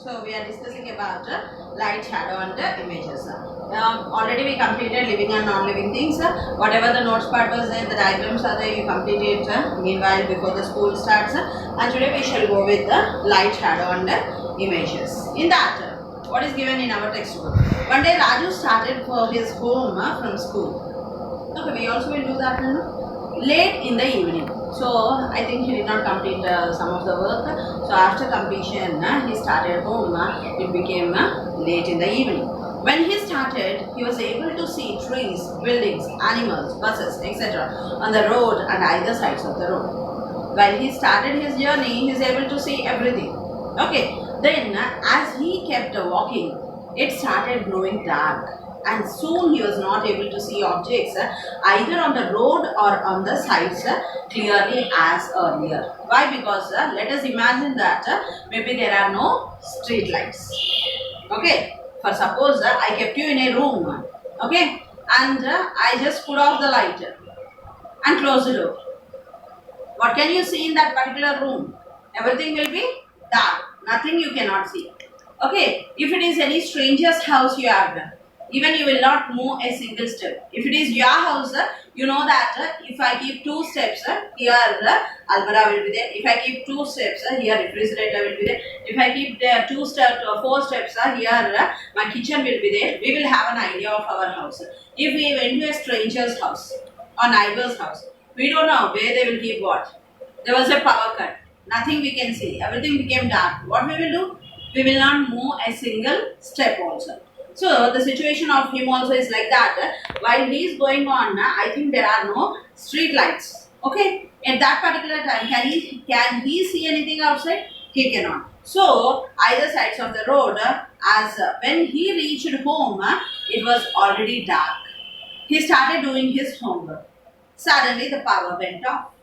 So we are discussing about light, shadow and images. Already we completed living and non-living things. Whatever the notes part was there, the diagrams are there, you complete it meanwhile before the school starts. And today we shall go with the light, shadow and images. In that, what is given in our textbook? One day Raju started for his home from school. Okay, we also will do that late in the evening. So I think he did not complete some of the work. So after completion, he started home. It became late in the evening. When he started, he was able to see trees, buildings, animals, buses, etc. on the road and either sides of the road. While he started his journey, he is able to see everything. Okay. Then, as he kept walking, it started growing dark. And soon he was not able to see objects either on the road or on the sides clearly as earlier. Why? Because let us imagine that maybe there are no street lights. Okay, for suppose I kept you in a room, okay, and I just put off the light and close the door. What can you see in that particular room? Everything will be dark. Nothing you cannot see. Okay, if it is any stranger's house you have done, even you will not move a single step. If it is your house, you know that if I keep 2 steps, here almirah will be there. If I keep 2 steps, here refrigerator will be there. If I keep 2 steps or 4 steps, here my kitchen will be there. We will have an idea of our house. If we went to a stranger's house or neighbor's house, we don't know where they will keep what. There was a power cut. Nothing we can see. Everything became dark. What we will do? We will not move a single step also. So the situation of him also is like that. While he is going on, I think there are no street lights. Okay. At that particular time, can he see anything outside? He cannot. So either sides of the road, as when he reached home, it was already dark. He started doing his homework. Suddenly the power went off.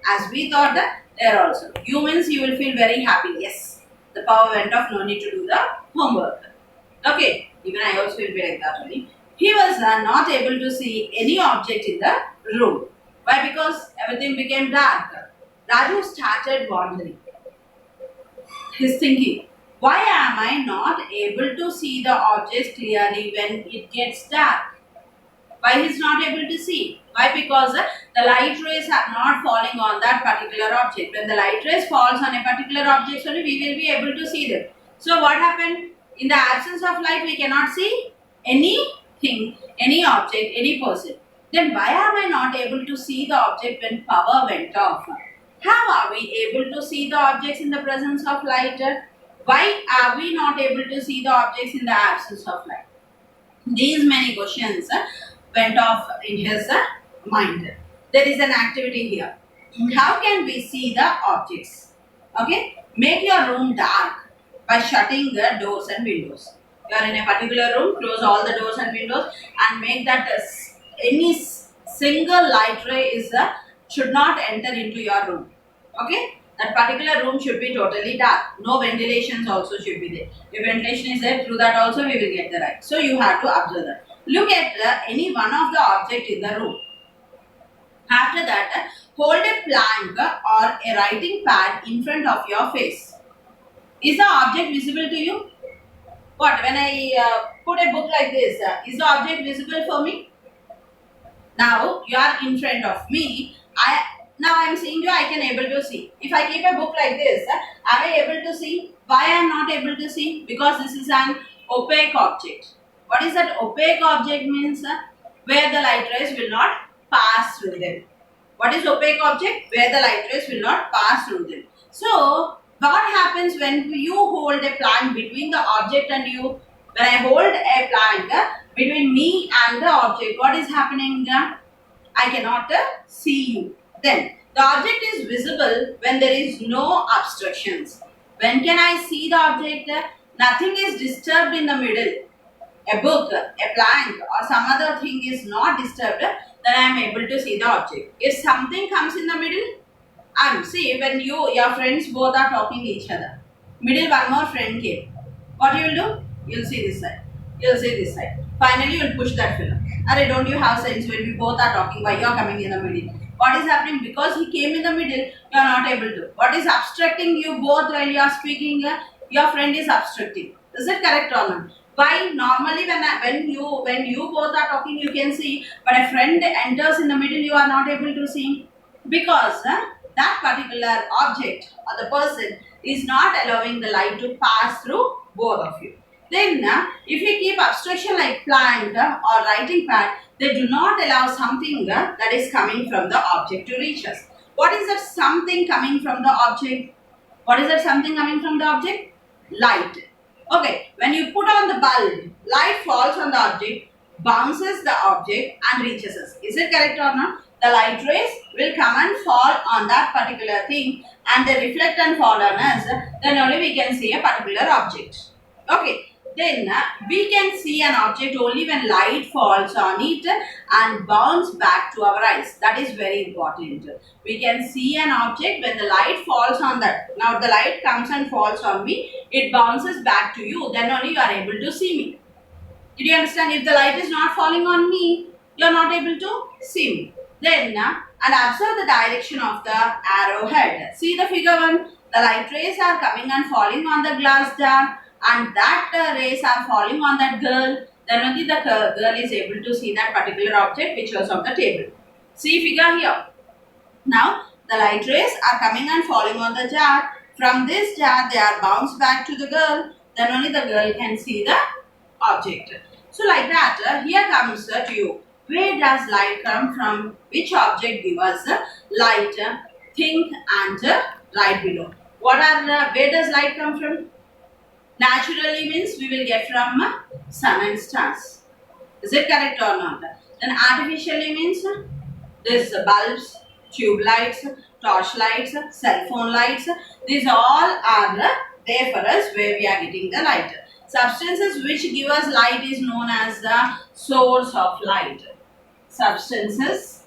As we thought that there also. Humans, you will feel very happy. Yes, the power went off, no need to do the homework. Okay, even I also will be like that only. He was not able to see any object in the room. Why? Because everything became dark. Raju started wondering. He's thinking, why am I not able to see the objects clearly when it gets dark? Why he's not able to see? Why? Because the light rays are not falling on that particular object. When the light rays falls on a particular object only, we will be able to see them. So what happened? In the absence of light, we cannot see anything, any object, any person. Then why am I not able to see the object when power went off? How are we able to see the objects in the presence of light? Why are we not able to see the objects in the absence of light? These many questions went off in his mind. There is an activity here. How can we see the objects? Okay, make your room dark by shutting the doors and windows. You are in a particular room, close all the doors and windows and make that any single light ray should not enter into your room. Okay, that particular room should be totally dark. No ventilations also should be there. If ventilation is there, through that also we will get the light. So you have to observe that. Look at any one of the object in the room. After that, hold a plank or a writing pad in front of your face. Is the object visible to you? What? When I put a book like this, is the object visible for me? Now you are in front of me. Now I am seeing you. I can able to see. If I keep a book like this, am I able to see? Why I am not able to see? Because this is an opaque object. What is that opaque object means? Where the light rays will not pass through them. What is opaque object? Where the light rays will not pass through them. So what happens when you hold a plank between the object and you? When I hold a plank between me and the object, what is happening? I cannot see you. Then the object is visible when there is no obstructions. When can I see the object? Nothing is disturbed in the middle. A book, a plank or some other thing is not disturbed, then I am able to see the object. If something comes in the middle, see when your friends both are talking each other. Middle one more friend came. What you will do? You will see this side. You will see this side. Finally you will push that fellow. Arey, don't you have sense when we both are talking why you are coming in the middle? What is happening? Because he came in the middle, you are not able to. What is obstructing you both while you are speaking? your friend is obstructing. Is it correct or not? Why normally when you both are talking you can see, but a friend enters in the middle you are not able to see, because that particular object or the person is not allowing the light to pass through both of you. Then if you keep obstruction like plant or writing pad, they do not allow something that is coming from the object to reach us. What is that something coming from the object? What is that something coming from the object? Light. Okay, when you put on the bulb, light falls on the object, bounces the object and reaches us. Is it correct or not? The light rays will come and fall on that particular thing and they reflect and fall on us. Then only we can see a particular object. Okay, then we can see an object only when light falls on it and bounce back to our eyes. That is very important. We can see an object when the light falls on that. Now the light comes and falls on me, it bounces back to you, then only you are able to see me. Did you understand? If the light is not falling on me, you are not able to see me. Then and observe the direction of the arrowhead. See the figure 1. The light rays are coming and falling on the glass jar, and that rays are falling on that girl. Then only the girl is able to see that particular object which was on the table. See figure here. Now the light rays are coming and falling on the jar. From this jar they are bounced back to the girl. Then only the girl can see the object. So like that, here comes to you. Where does light come from? Which object gives us light? Think and write below. Where does light come from? Naturally means we will get from sun and stars. Is it correct or not? Then artificially means this bulbs, tube lights, torch lights, cell phone lights. These all are there for us where we are getting the light. Substances which give us light is known as the source of light. Substances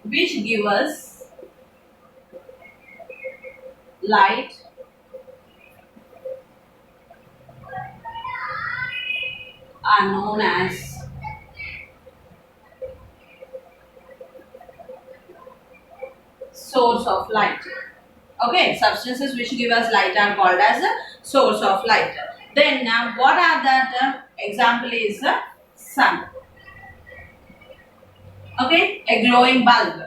which give us light are known as source of light. Okay, substances which give us light are called as a source of light. Then what are that? Example is sun. Okay, a glowing bulb.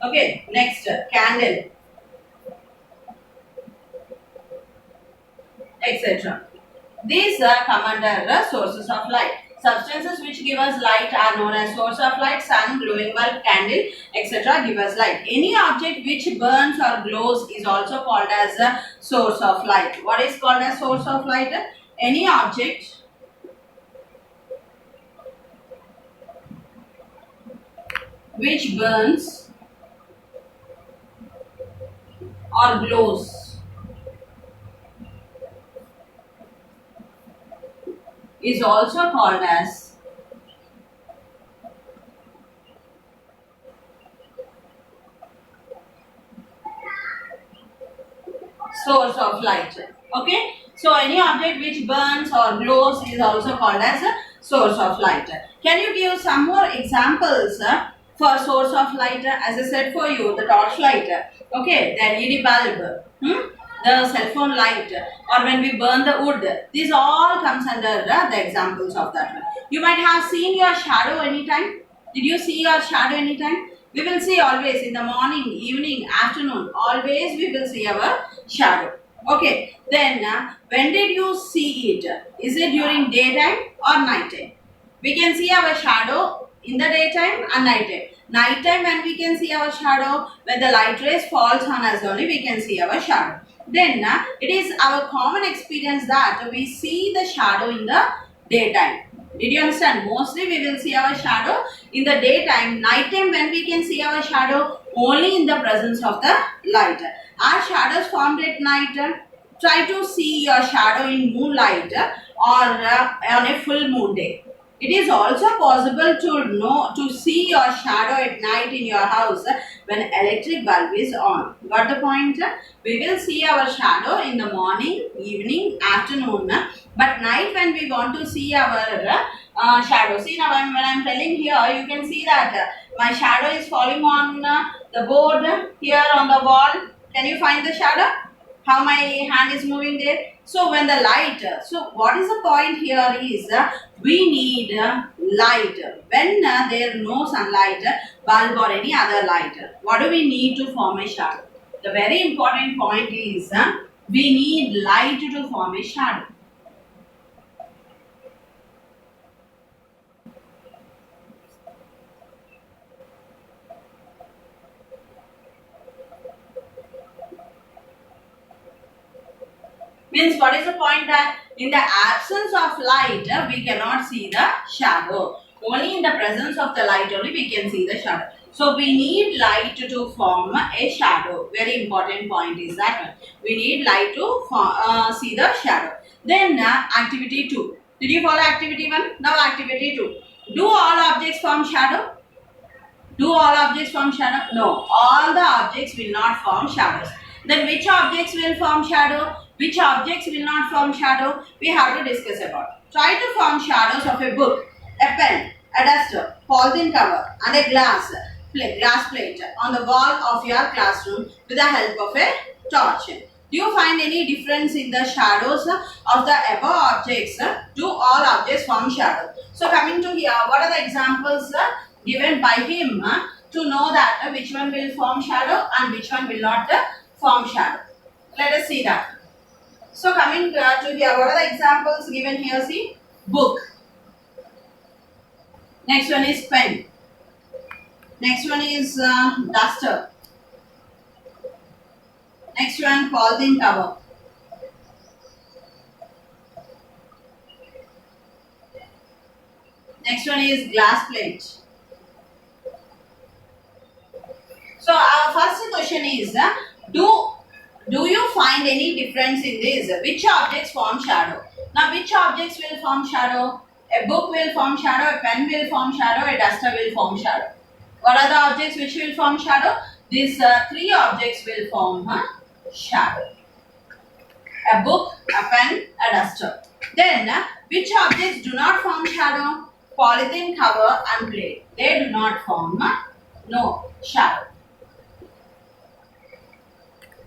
Okay, next candle, etc. These come under sources of light. Substances which give us light are known as source of light. Sun, glowing bulb, candle, etc. give us light. Any object which burns or glows is also called as a source of light. What is called as source of light? Any object which burns or glows is also called as source of light. Okay, so any object which burns or glows is also called as a source of light. Can you give some more examples for source of light? As I said for you, the torch light, okay, the LED bulb, the cell phone light, or when we burn the wood. These all comes under the examples of that one. You might have seen your shadow anytime. Did you see your shadow anytime? We will see always in the morning, evening, afternoon. Always we will see our shadow. Okay. Then when did you see it? Is it during daytime or night time? We can see our shadow in the daytime and night time. Night time when we can see our shadow, when the light rays falls on us only we can see our shadow. Then it is our common experience that we see the shadow in the daytime. Did you understand? Mostly we will see our shadow in the daytime. Night time when we can see our shadow only in the presence of the light. Are shadows formed at night? Try to see your shadow in moonlight or on a full moon day. It is also possible to see your shadow at night in your house when electric bulb is on. Got the point? We will see our shadow in the morning, evening, afternoon, but night when we want to see our shadow. See now when I am telling here, you can see that my shadow is falling on the board here on the wall. Can you find the shadow? How my hand is moving there? So when the light, so what is the point here is we need light. When there is no sunlight, bulb or any other light, what do we need to form a shadow? The very important point is we need light to form a shadow. Means what is the point that in the absence of light we cannot see the shadow. Only in the presence of the light only we can see the shadow. So we need light to form a shadow. Very important point is that one. We need light to see the shadow. Then activity 2. Did you follow activity 1? Now activity 2. Do all objects form shadow? Do all objects form shadow? No. All the objects will not form shadows. Then which objects will form shadow? Which objects will not form shadow? We have to discuss about. Try to form shadows of a book, a pen, a duster, polythene cover and a glass plate on the wall of your classroom with the help of a torch. Do you find any difference in the shadows of the above objects? Do all objects form shadow? So coming to here, what are the examples given by him to know that which one will form shadow and which one will not form shadow? Let us see that. So coming to here, what are the examples given here? See, book. Next one is pen. Next one is duster. Next one, polythene cover. Next one is glass plate. So our first question is, do you find any difference in this? Which objects form shadow? Now which objects will form shadow? A book will form shadow, a pen will form shadow, a duster will form shadow. What are the objects which will form shadow? These three objects will form shadow. A book, a pen, a duster. Then which objects do not form shadow? Polythene cover and plate. They do not form no shadow.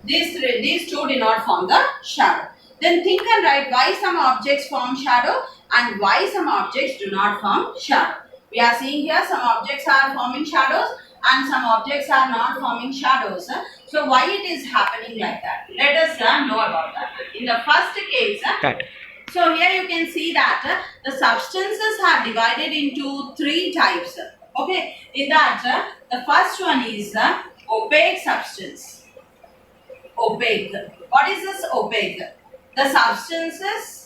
These two do not form the shadow. Then think and write why some objects form shadow and why some objects do not form shadow. We are seeing here some objects are forming shadows and some objects are not forming shadows. So why it is happening like that? Let us know about that. In the first case, so here you can see that the substances are divided into three types. Okay, in that the first one is opaque substance. Opaque. What is this opaque? The substances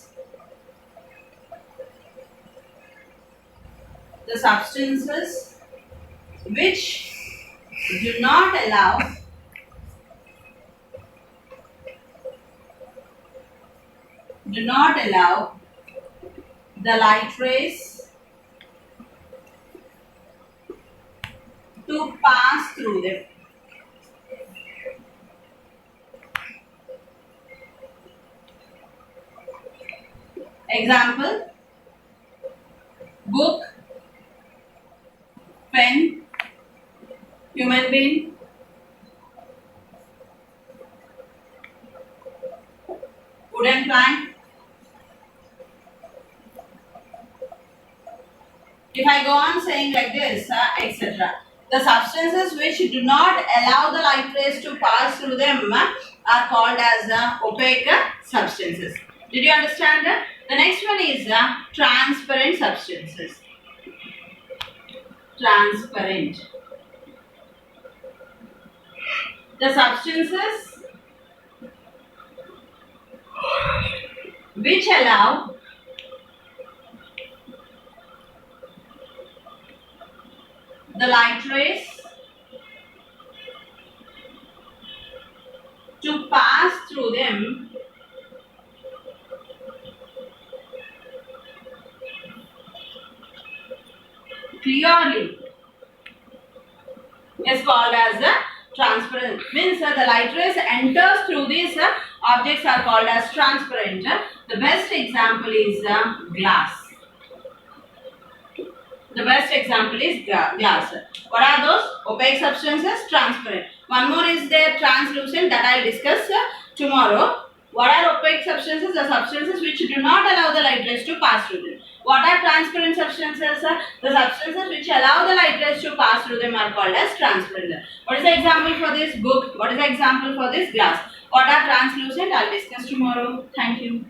which do not allow the light rays to pass through them. Example, book, pen, human being, wooden plank. If I go on saying like this, etc. The substances which do not allow the light rays to pass through them are called as opaque substances. Did you understand? The next one is transparent substances. Transparent. The substances which allow the light rays to pass through them clearly is called as transparent. Means the light rays enters through these objects are called as transparent. The best example is glass. The best example is glass. What are those? Opaque substances, transparent. One more is there, translucent, that I will discuss tomorrow. What are opaque substances? The substances which do not allow the light rays to pass through them. What are transparent substances? The substances which allow the light rays to pass through them are called as transparent. What is the example for this? Book. What is the example for this? Glass. What are translucent? I will discuss tomorrow. Thank you.